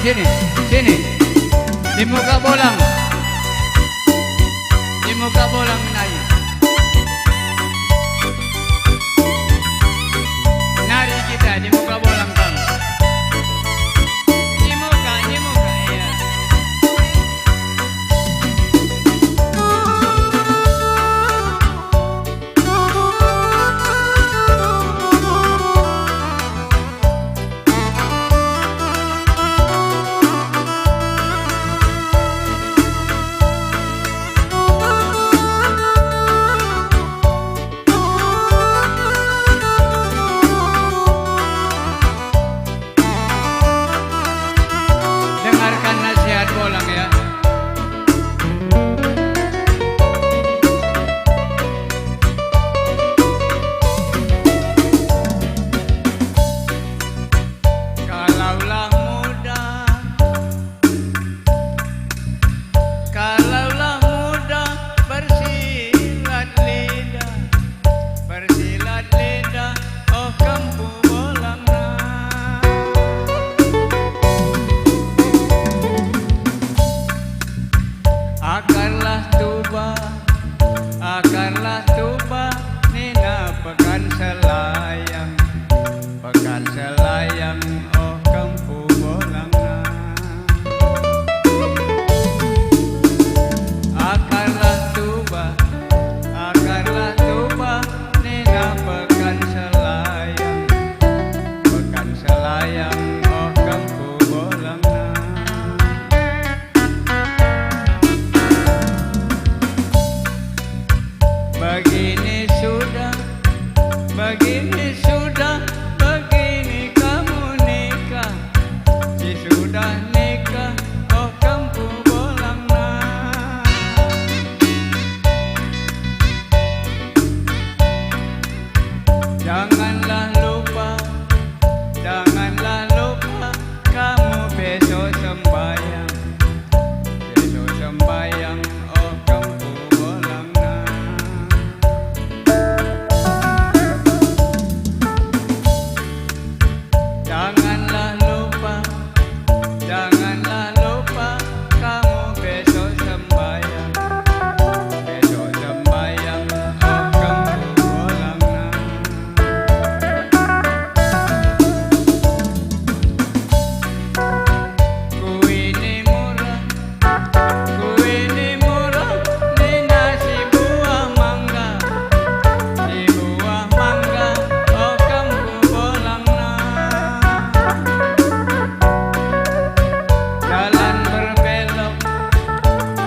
sini, sini. Di muka bolang. Di muka bolang menari. Nari kita di muka bolang Kang. Di muka, iya. Dengarkan nasihat bolang ya. Kalaulah muda, kalaulah muda bersilat lidah, oh kampu bolang akarlah tuba, nina pekan selayang, oh kampu bolang akarlah tuba, nina pekan selayang, oh kampu bolang begini sudah, begini kamu nikah, si sudah nikah, oh kampu bolang janganlah lupa, kamu besok sembahyang, oh kampu bolang janganlah lupa, kamu besok sembahyang, oh kampu bolang ku ini murah, nina si buah mangga, oh kampu bolang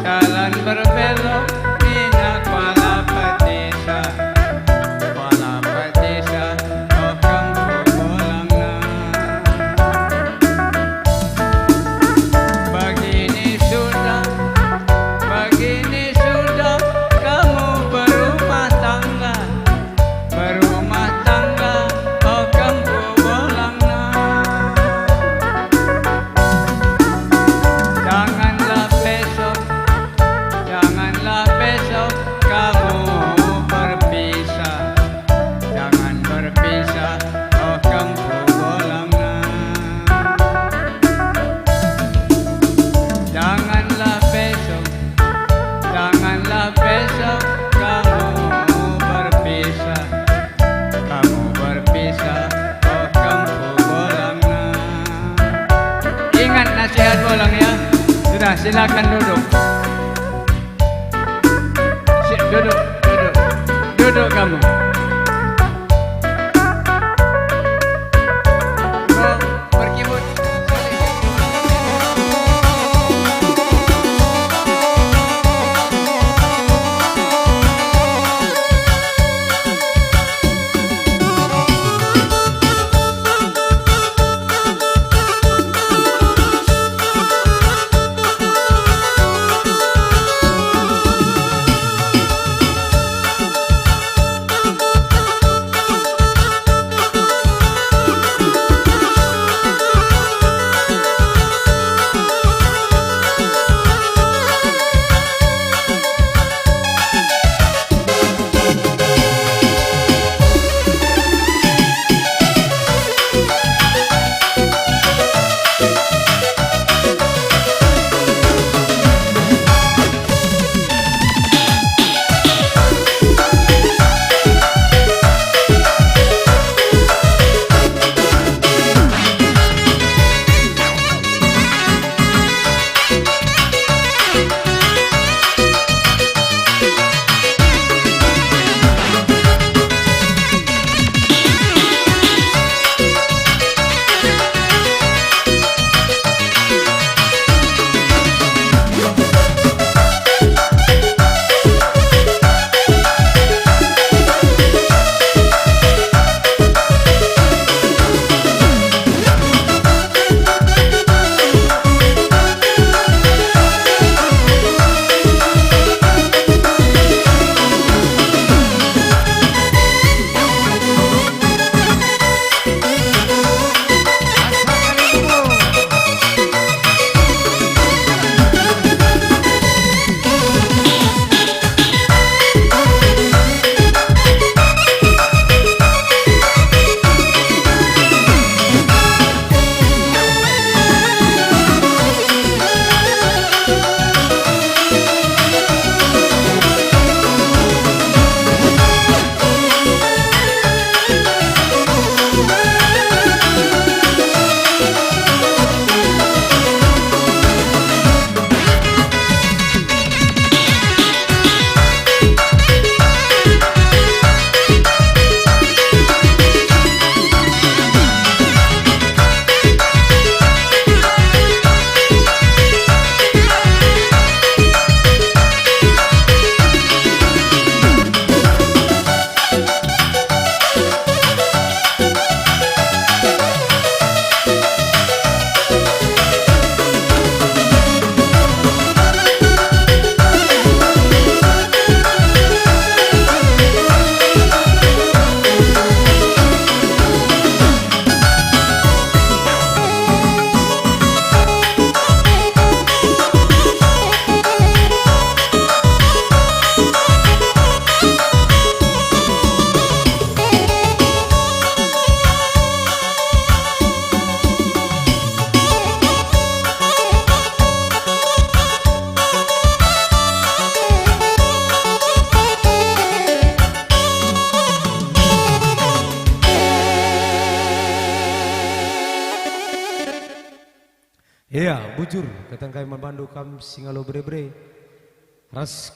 jalan berbelok, nina kepala petisa, oh kampu bolang begini sudah, kamu berumah tangga, oh kampu bolang janganlah besok kamu berpisah, oh kampu bolang janganlah besok kamu berpisah, oh kampu bolang ingat nasihat bolang ya. Sudah, silakan duduk. Duduk kamu. Berkibut. Iya, bujur. Ketang kai manbandu kam singalo bre-bre. Ras